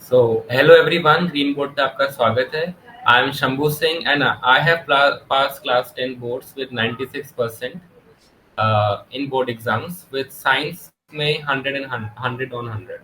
So, hello everyone, Green Board पे आपका स्वागत है। I am Shambhu Singh and I have passed class 10 boards with 96% in board exams with science में 100 and 100 on 100।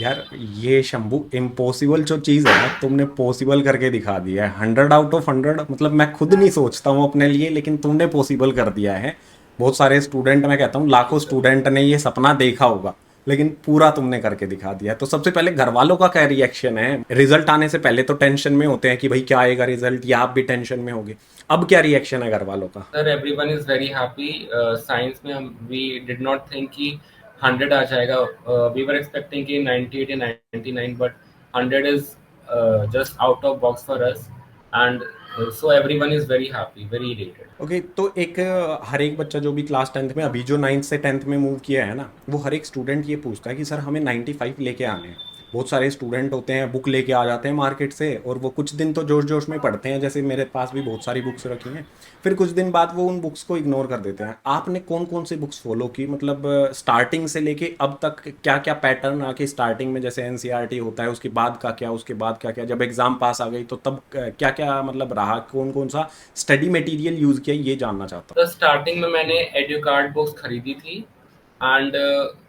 यार ये Shambhu impossible जो चीज़ है ना तुमने पॉसिबल करके दिखा दिया है 100 आउट ऑफ 100। मतलब मैं खुद नहीं सोचता हूँ अपने लिए, लेकिन तुमने पॉसिबल कर दिया है। बहुत सारे स्टूडेंट, मैं कहता हूँ थैंक यू लाखों सर। स्टूडेंट ने ये सपना देखा होगा, लेकिन पूरा तुमने करके दिखा दिया है। तो सबसे पहले घर वालों का क्या रिएक्शन है? रिजल्ट आने से पहले तो टेंशन में होते हैं कि भाई क्या आएगा रिजल्ट, या आप भी टेंशन में होगे। अब क्या रिएक्शन है घर वालों का? Sir everyone is very happy. Science में हम वी डिड नॉट थिंक कि 100 आ जाएगा। वी वर एक्सपेक्टिंग कि 98 या 99, but 100 is just out of box for us and so everyone is very happy, very elated. Okay, तो एक हर एक बच्चा जो भी क्लास 10th में, अभी जो 9th से 10th में मूव किया है ना, वो हर एक स्टूडेंट ये पूछता है कि सर हमें 95 लेके आने हैं। बहुत सारे स्टूडेंट होते हैं, बुक लेके आ जाते हैं मार्केट से, और वो कुछ दिन तो जोश जोश में पढ़ते हैं, जैसे मेरे पास भी बहुत सारी बुक्स रखी हैं। फिर कुछ दिन बाद वो उन बुक्स को इग्नोर कर देते हैं। आपने कौन कौन सी बुक्स फॉलो की, मतलब स्टार्टिंग से लेके अब तक क्या क्या पैटर्न आके, स्टार्टिंग में जैसे एनसीईआरटी होता है, उसके बाद का क्या, उसके बाद क्या क्या, जब एग्जाम पास आ गई तो तब क्या क्या मतलब रहा, कौन कौन सा स्टडी मटेरियल यूज किया, ये जानना चाहता तो स्टार्टिंग में मैंने एडुकार्ड बुक्स खरीदी थी एंड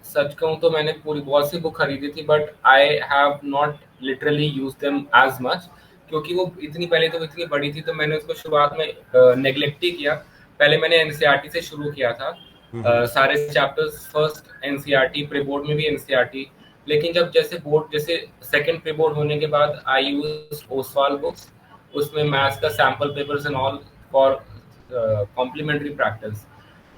सच कहूँ तो मैंने पूरी बहुत सी बुक खरीदी थी, but I have not literally use them as much, क्योंकि वो इतनी पहले तो इतनी बड़ी थी तो मैंने उसको शुरुआत में नेग्लेक्ट ही किया। पहले मैंने एनसीईआरटी से शुरू किया था। हूँ। सारे chapters first NCERT, pre board में भी एनसीईआरटी। लेकिन जब जैसे बोर्ड जैसे सेकंड प्री बोर्ड होने के बाद आई यूज ओसवाल बुक्स, उसमें मैथ्स का sample papers and all for complementary practice.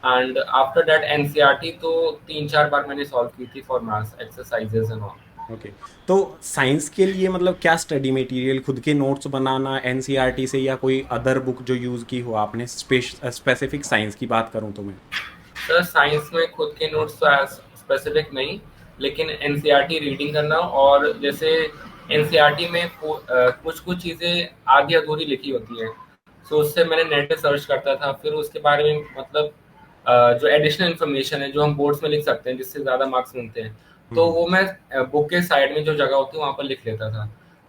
And after that NCERT तो 3-4 बार मैंने सॉल्व की थी for maths exercises and all. Okay, तो साइंस के लिए मतलब क्या स्टडी मटेरियल, खुद के नोट्स बनाना एनसीईआरटी से, या कोई अदर बुक जो यूज़ की हो आपने? स्पेसिफिक साइंस की बात करूँ तो मैं। सर साइंस में खुद के नोट्स तो एज स्पेसिफिक नहीं, लेकिन एनसीईआरटी रीडिंग करना, और जैसे एनसीईआरटी में कुछ कुछ चीज़ें आधी अधूरी लिखी होती हैं, सो उससे मैंने नेट पे सर्च करता था, फिर उसके बारे में मतलब जो एडिशनल इन्फॉर्मेशन है जो हम बोर्ड्स में लिख सकते हैं जिससे ज़्यादा मार्क्स मिलते हैं, तो वो मैं बुक के साइड में जो जगह होती है वहाँ पर लिख लेता था।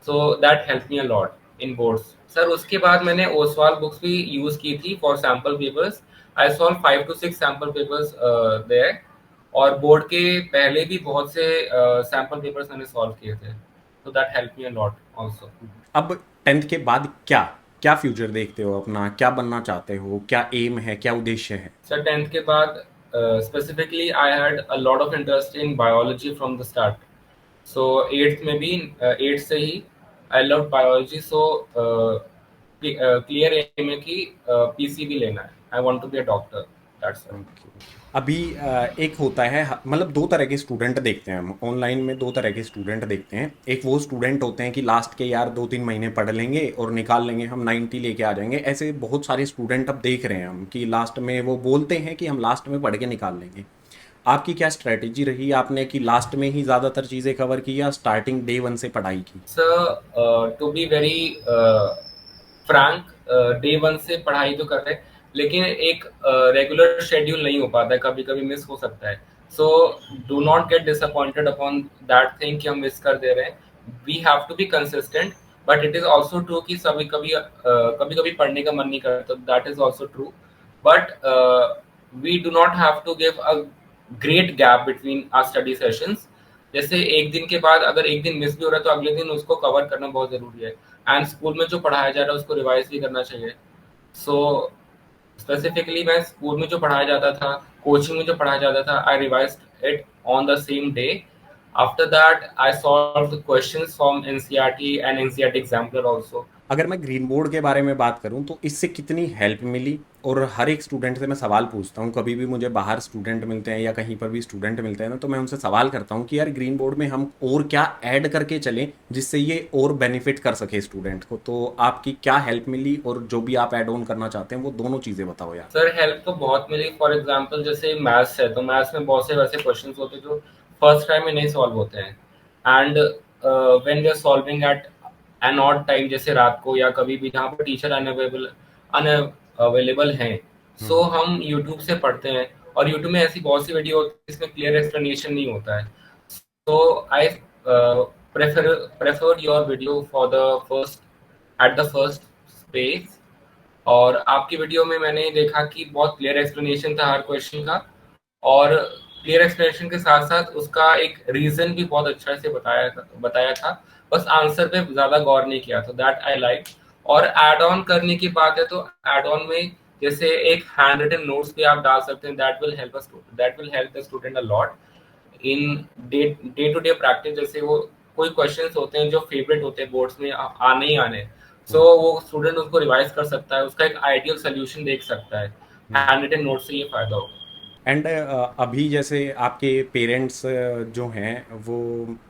So that help me a lot in boards. Sir उसके बाद मैंने ओसवाल बुक्स भी यूज़ की थी for sample papers. I solve 5 to 6 sample papers there, और बोर्ड के पहले भी बहुत से सैम्पल पेपर्स मैंने सॉल्व किए थे, तो that help me a lot also. अब 10th के बाद क्या क्या फ्यूचर देखते हो अपना, क्या बनना चाहते हो, क्या एम है, क्या उद्देश्य है? सर 10th के बाद specifically I had a lot of interest in biology from the start. So 8th में भी 8th से ही I love biology. So clear एम है कि पीसीबी लेना है। I want to be a doctor, that's it. Okay. अभी एक होता है, मतलब दो तरह के स्टूडेंट देखते हैं हम ऑनलाइन में, दो तरह के स्टूडेंट देखते हैं। एक वो स्टूडेंट होते हैं कि लास्ट के यार 2-3 महीने पढ़ लेंगे और निकाल लेंगे, हम 90 लेके आ जाएंगे। ऐसे बहुत सारे स्टूडेंट अब देख रहे हैं हम कि लास्ट में वो बोलते हैं कि हम लास्ट में पढ़ के निकाल लेंगे। आपकी क्या स्ट्रेटेजी रही, आपने कि लास्ट में ही ज़्यादातर चीज़ें कवर की, या स्टार्टिंग डे 1 से पढ़ाई की? Sir to be very frank, day one से पढ़ाई तो कर रहे हैं, लेकिन एक रेगुलर शेड्यूल नहीं हो पाता है, कभी कभी मिस हो सकता है। So do not get disappointed upon that thing कि हम मिस कर दे रहे हैं। We have to be consistent, but it is also true कि सभी कभी कभी कभी पढ़ने का मन नहीं करता, that is also true. But we do not have to give a great gap between our study sessions. जैसे एक दिन के बाद अगर एक दिन मिस भी हो रहा है तो अगले दिन उसको कवर करना बहुत जरूरी है। एंड स्कूल में जो पढ़ाया जा रहा है उसको रिवाइज भी करना चाहिए। सो स्पेसिफिकली मैं स्कूल में जो पढ़ाया जाता था, कोचिंग में जो पढ़ाया जाता था, I revised it on the same day. After that I solve the questions from NCERT and NCERT exemplar also. अगर मैं ग्रीन बोर्ड के बारे में बात करूं तो इससे कितनी हेल्प मिली? और हर एक स्टूडेंट से मैं सवाल पूछता हूं, कभी भी मुझे बाहर स्टूडेंट मिलते हैं या कहीं पर भी स्टूडेंट मिलते हैं ना, तो मैं उनसे सवाल करता हूं कि यार ग्रीन बोर्ड में हम और क्या ऐड करके चलें जिससे ये और बेनिफिट कर सके स्टूडेंट को। तो आपकी क्या हेल्प मिली, और जो भी आप ऐड ऑन करना चाहते हैं वो दोनों चीज़ें बताओ यार। सर हेल्प तो बहुत मिली। फॉर एग्जांपल जैसे मैथ्स है तो मैथ्स में बहुत से वैसे क्वेश्चंस होते हैं जो फर्स्ट टाइम में नहीं सॉल्व होते हैं। And when we are solving at an odd time, जैसे रात को या कभी भी जहाँ पर टीचर अनअवेलेबल हैं, सो हम यूट्यूब से पढ़ते हैं। और यूट्यूब में ऐसी बहुत सी वीडियो होती है जिसमें क्लियर एक्सप्लेनेशन नहीं होता है। तो आई prefer preferred your video for the first at the first space। और आपकी वीडियो में मैंने देखा कि बहुत क्लियर एक्सप्लेनेशन था हर क्वेश्चन का, और क्लियर एक्सप्लेनेशन के साथ साथ उसका एक रीजन भी बहुत अच्छा से बताया था। बस आंसर पे ज्यादा गौर नहीं किया, तो दैट आई लाइक। और एड ऑन करने की बात है तो एड ऑन में जैसे एक हैंड रिटन नोट्स भी आप डाल सकते हैं, that will help the student a lot in day to day practice. जैसे वो कोई क्वेश्चंस होते हैं जो फेवरेट होते हैं बोर्ड्स में आने ही आने, सो वो स्टूडेंट उसको रिवाइज कर सकता है, उसका एक आइडियल सोल्यूशन देख सकता है। हैंड रिटन नोट से ये फायदा होगा। एंड अभी जैसे आपके पेरेंट्स जो हैं वो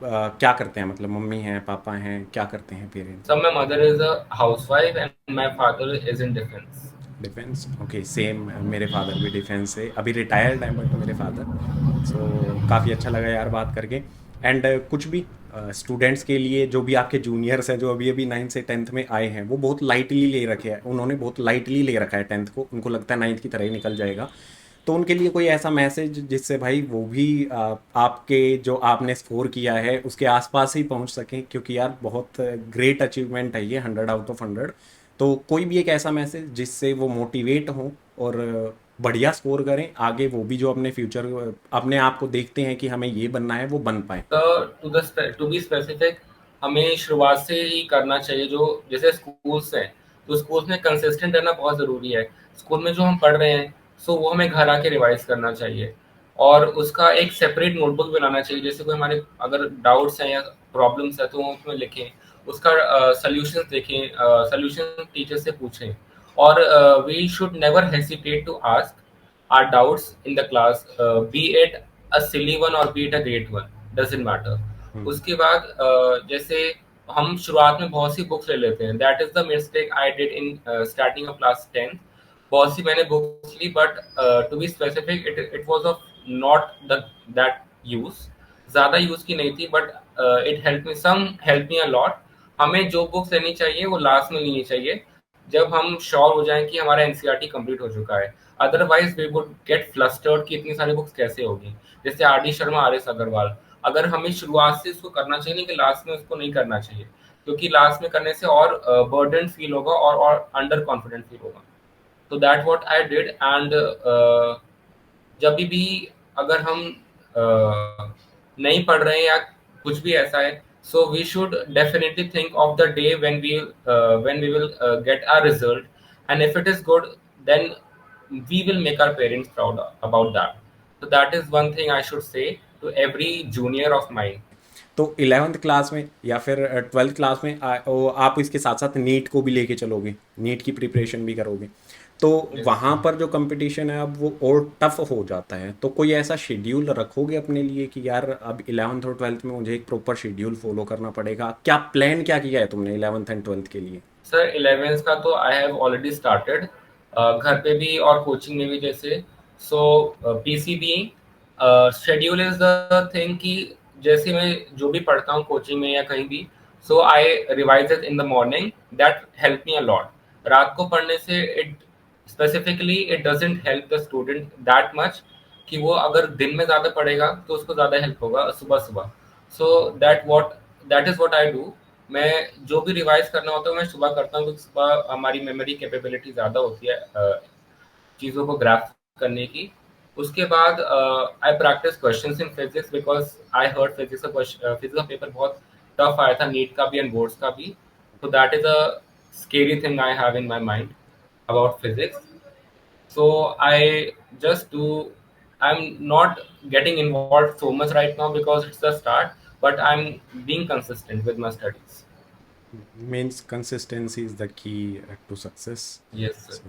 क्या करते हैं, मतलब मम्मी हैं पापा हैं, क्या करते हैं parents? So my mother is a housewife and my father is in defense. Defence, okay same. मेरे फादर भी डिफेंस से अभी रिटायर्ड हैं, बट मेरे फादर। सो काफ़ी अच्छा लगा यार बात करके। एंड कुछ भी स्टूडेंट्स के लिए जो भी आपके जूनियर्स हैं जो अभी अभी 9th से 10th में आए हैं, वो बहुत लाइटली ले रखे हैं, उन्होंने बहुत लाइटली ले रखा है 10th को, उनको लगता है 9th की तरह ही निकल जाएगा। तो उनके लिए कोई ऐसा मैसेज जिससे भाई वो भी आपके जो आपने स्कोर किया है उसके आसपास ही पहुंच सकें, क्योंकि यार बहुत ग्रेट अचीवमेंट है ये, 100 आउट ऑफ 100। तो कोई भी एक ऐसा मैसेज जिससे वो मोटिवेट हों और बढ़िया स्कोर करें आगे, वो भी जो अपने फ्यूचर अपने आप को देखते हैं कि हमें ये बनना है, वो बन पाए। तो टू बी स्पेसिफिक, हमें शुरुआत से ही करना चाहिए। जो जैसे स्कूल्स हैं, तो स्कूल्स में कंसिस्टेंट रहना बहुत ज़रूरी है। स्कूल में जो हम पढ़ रहे हैं, सो वो हमें घर आके रिवाइज करना चाहिए, और उसका एक सेपरेट नोटबुक बनाना चाहिए। जैसे कोई हमारे अगर डाउट्स हैं या प्रॉब्लम्स है तो हम उसमें लिखें, उसका सोल्यूशन देखें, सोल्यूशन टीचर से पूछें। और we should never hesitate to ask our doubts in the class, be it a silly one or be it a great one, doesn't matter। हम्म। उसके बाद जैसे हम शुरुआत में बहुत सी बुक्स ले लेते हैं, that is the mistake I did in starting of class 10। बहुत सी मैंने बुक्स ली, but to be specific it was of not the that use, ज्यादा यूज की नहीं थी, but it help me a lot. हमें जो बुक्स लेनी चाहिए वो लास्ट में लेनी चाहिए, जब हम श्योर हो जाएं कि हमारा एनसीईआरटी कंप्लीट हो चुका है। Otherwise we would get flustered कि इतनी सारी बुक्स कैसे होगी। जैसे R D Sharma, R S Aggarwal, अगर हमें शुरुआत से इसको करना चाहिए, नहीं कि लास्ट में उसको नहीं करना चाहिए, क्योंकि लास्ट में करने से और बर्डन फील होगा और अंडर कॉन्फिडेंट फील होगा। तो that what I did. And जब भी अगर हम नहीं पढ़ रहे हैं या कुछ भी ऐसा है, so we should definitely think of the day when we will get our result, and if it is good, then we will make our parents proud about that। So that is one thing I should say to every junior of mine। तो 11th class में या फिर 12th class में आप इसके साथ साथ NEET को भी लेके चलोगे, नीट की प्रिपरेशन भी करोगे, तो Yes। वहाँ पर जो कंपटीशन है अब वो और टफ हो जाता है। तो कोई ऐसा शेड्यूल रखोगे अपने लिए कि यार अब 11th और 12th में मुझे एक प्रॉपर शेड्यूल फॉलो करना पड़ेगा? क्या प्लान क्या किया है तुमने 11th एंड 12th के लिए? सर 11th का तो आई हैव ऑलरेडी स्टार्टेड, घर पे भी और कोचिंग में भी। जैसे so PCB schedule is the thing कि जैसे मैं जो भी पढ़ता हूँ कोचिंग में या कहीं भी, so I revise it in the morning, that help me a lot. रात को पढ़ने से it specifically it doesn't help the student that much, कि वो अगर दिन में ज़्यादा पढ़ेगा तो उसको ज़्यादा हेल्प होगा सुबह सुबह। So that is what I do. मैं जो भी रिवाइज करना होता है मैं सुबह करता हूँ, क्योंकि सुबह हमारी मेमोरी कैपेबिलिटी ज़्यादा होती है चीज़ों को ग्रास्प करने की। उसके बाद I practice questions in physics, because I heard physics का पेपर बहुत टफ आया था, नीट का भी एंड बोर्ड्स का भी। तो that is a scary thing I have in my mind about physics. So I just do, I'm not getting involved so much right now because it's the start, but I'm being consistent with my studies। Means consistency is the key to success. Yes, sir।